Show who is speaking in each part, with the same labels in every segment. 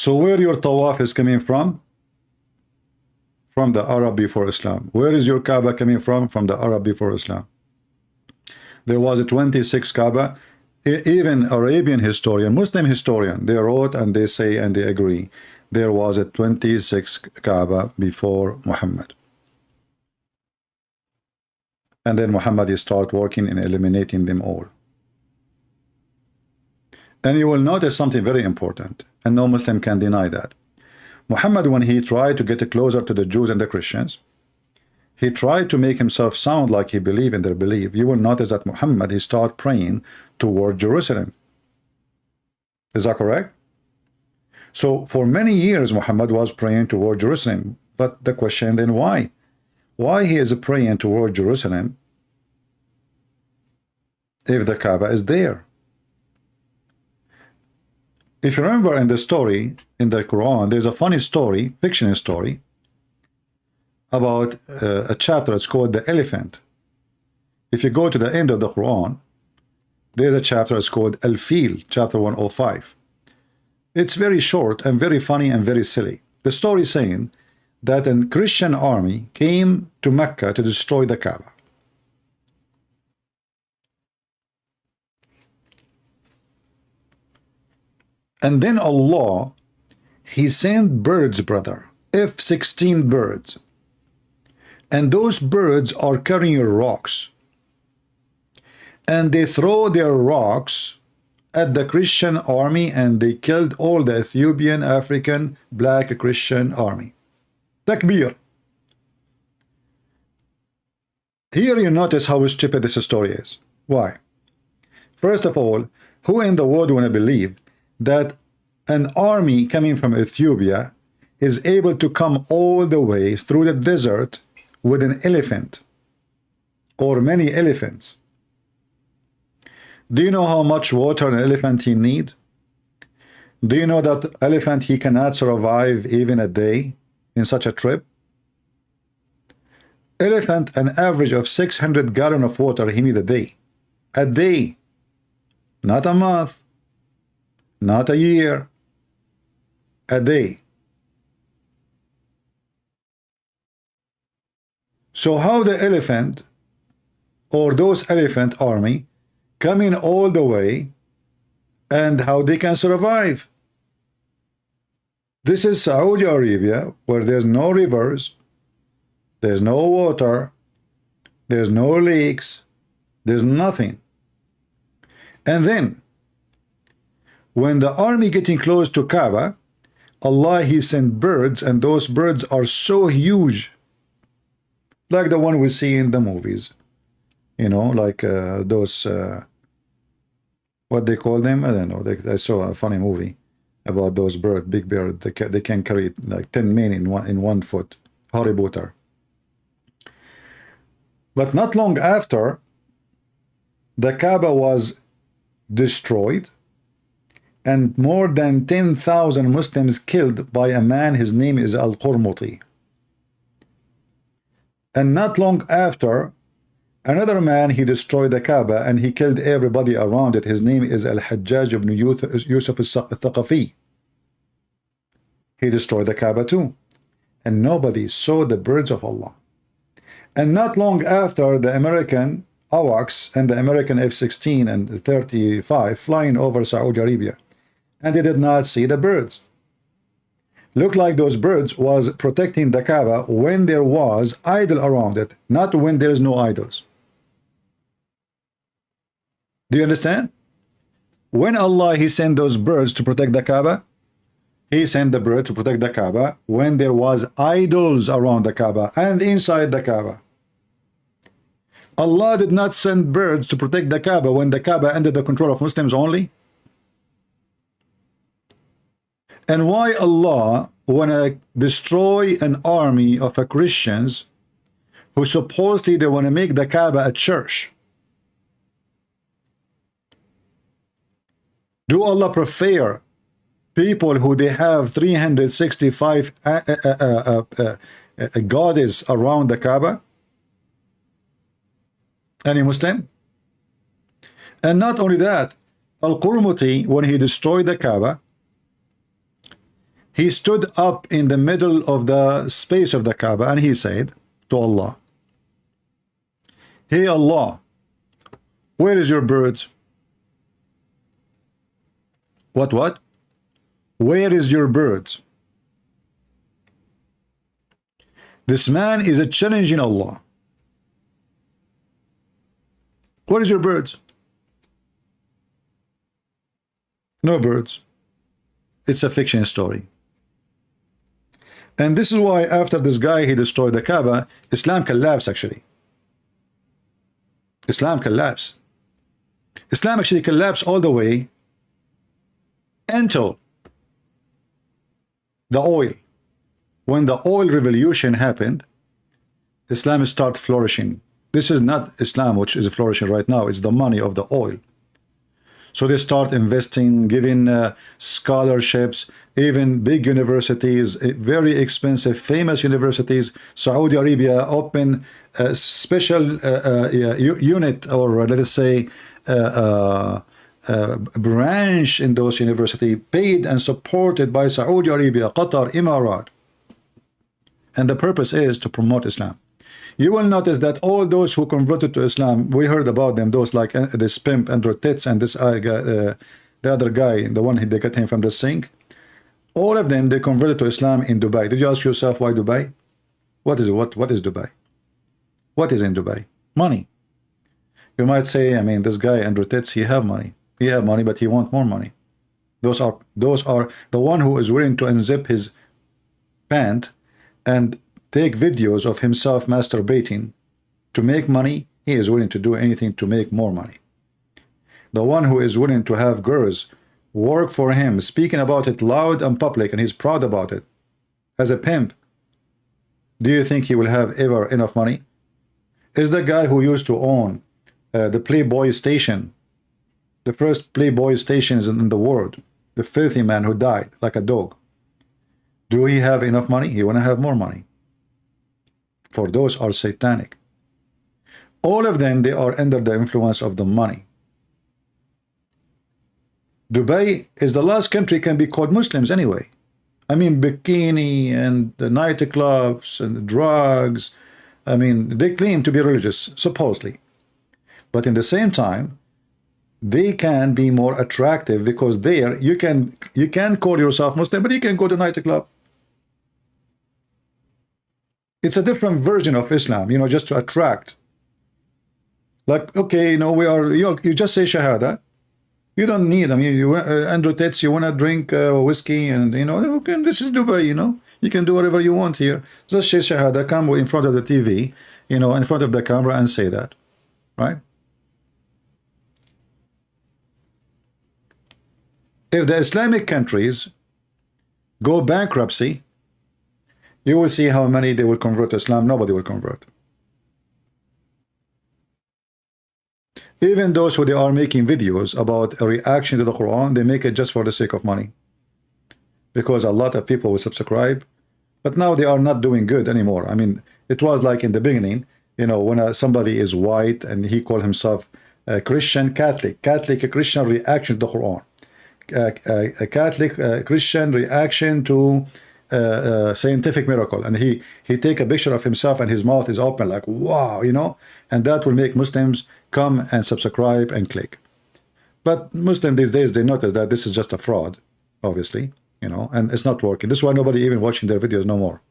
Speaker 1: So where your tawaf is coming from? From the Arab before Islam. Where is your Kaaba coming from? From the Arab before Islam. There was a 26 Kaaba. Even Arabian historian, Muslim historian, they wrote and they say and they agree there was a 26 Kaaba before Muhammad. And then Muhammad he start working in eliminating them all. And you will notice something very important, and no Muslim can deny that. Muhammad, when he tried to get closer to the Jews and the Christians, he tried to make himself sound like he believed in their belief. You will notice that Muhammad, he started praying toward Jerusalem. Is that correct? So for many years, Muhammad was praying toward Jerusalem. But the question then, why? Why he is praying toward Jerusalem if the Kaaba is there? If you remember in the story, in the Quran, there's a funny story, fictional story, about a chapter. It's called the elephant. If you go to the end of the Quran, there's a chapter. It's called Al-Fil, chapter 105. It's very short and very funny and very silly. The story is saying that a Christian army came to Mecca to destroy the Kaaba. And then Allah, he sent birds, brother, F-16 birds. And those birds are carrying rocks. And they throw their rocks at the Christian army and they killed all the Ethiopian, African, black Christian army. Takbir. Here you notice how stupid this story is. Why? First of all, who in the world want to believe that an army coming from Ethiopia is able to come all the way through the desert with an elephant or many elephants? Do you know how much water an elephant he need? Do you know that elephant he cannot survive even a day in such a trip? Elephant an average of 600 gallons of water he need a day. A day. Not a month. Not a year. A day. So how the elephant or those elephant army coming all the way and how they can survive? This is Saudi Arabia where there's no rivers, there's no water, there's no lakes, there's nothing. And then when the army getting close to Kaaba, Allah he sent birds, and those birds are so huge, like the one we see in the movies, you know, like those what they call them, I don't know. I saw a funny movie about those birds, big bird. They can carry like 10 men in one foot. Harry Potter. But not long after, the Kaaba was destroyed and more than 10,000 Muslims killed by a man. His name is Al-Qurmuti. And not long after, another man, he destroyed the Kaaba and he killed everybody around it. His name is Al-Hajjaj ibn Yusuf al-Thaqafi. He destroyed the Kaaba too. And nobody saw the birds of Allah. And not long after, the American AWACS and the American F-16 and 35 flying over Saudi Arabia. And they did not see the birds. Looked like those birds was protecting the Kaaba when there was idol around it, not when there is no idols. Do you understand? When Allah he sent those birds to protect the Kaaba, he sent the bird to protect the Kaaba when there was idols around the Kaaba and inside the Kaaba. Allah did not send birds to protect the Kaaba when the Kaaba under the control of Muslims only. And why Allah wanna destroy an army of Christians who supposedly they want to make the Kaaba a church? Do Allah prefer people who they have 365 goddess around the Kaaba? Any Muslim? And not only that, Al-Qurmuti, when he destroyed the Kaaba, He stood up in the middle of the space of the Kaaba and he said to Allah, "Hey Allah, where is your birds?" What? Where is your birds? This man is a challenging Allah. Where is your birds? No birds. It's a fiction story. And this is why after this guy, he destroyed the Kaaba, Islam collapsed actually. Islam collapsed. Islam actually collapsed all the way until the oil. When the oil revolution happened, Islam started flourishing. This is not Islam which is flourishing right now. It's the money of the oil. So they start investing, giving scholarships, even big universities, very expensive, famous universities. Saudi Arabia opened a special unit, or let us say branch in those universities, paid and supported by Saudi Arabia, Qatar, Emirat. And the purpose is to promote Islam. You will notice that all those who converted to Islam, we heard about them, those like this pimp Andrew Titz and this the other guy, the one they got him from the sink. All of them, they converted to Islam in Dubai. Did you ask yourself why Dubai? What is Dubai? What is in Dubai? Money. You might say, I mean, this guy Andrew Titz, he have money. He have money, but he want more money. Those are the one who is willing to unzip his pant and take videos of himself masturbating to make money. He is willing to do anything to make more money. The one who is willing to have girls work for him, speaking about it loud and public, and he's proud about it, as a pimp, do you think he will have ever enough money? Is the guy who used to own the Playboy station, the first Playboy stations in the world, the filthy man who died like a dog, do he have enough money? He want to have more money. For those are satanic. All of them, they are under the influence of the money. Dubai is the last country can be called Muslims anyway. I mean, bikini and the nightclubs and the drugs. I mean, they claim to be religious, supposedly. But in the same time, they can be more attractive because there you can call yourself Muslim, but you can go to nightclub. It's a different version of Islam, you know, just to attract. Like, okay, you know, you just say Shahada. You don't need, I mean, Andrew Titz, you want to drink whiskey and, you know, okay, this is Dubai, you know. You can do whatever you want here. Just say Shahada, come in front of the TV, you know, in front of the camera and say that, right? If the Islamic countries go bankruptcy, you will see how many they will convert to Islam. Nobody will convert. Even those who they are making videos about a reaction to the Quran, they make it just for the sake of money. Because a lot of people will subscribe. But now they are not doing good anymore. I mean, it was like in the beginning, you know, when somebody is white and he called himself a Christian, Catholic Christian reaction to the Quran. A Catholic Christian reaction to scientific miracle, and he take a picture of himself and his mouth is open like wow, you know, and that will make Muslims come and subscribe and click. But Muslims these days, they notice that this is just a fraud, obviously, you know, and it's not working. This is why nobody even watching their videos no more.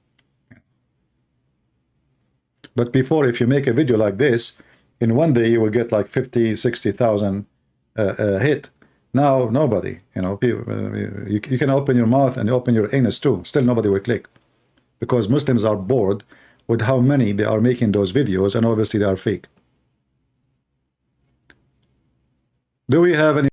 Speaker 1: But before, if you make a video like this, in one day you will get like 50,000-60,000 hit. Now nobody, you know, you can open your mouth and open your anus too, still nobody will click, because Muslims are bored with how many they are making those videos, and obviously they are fake. Do we have any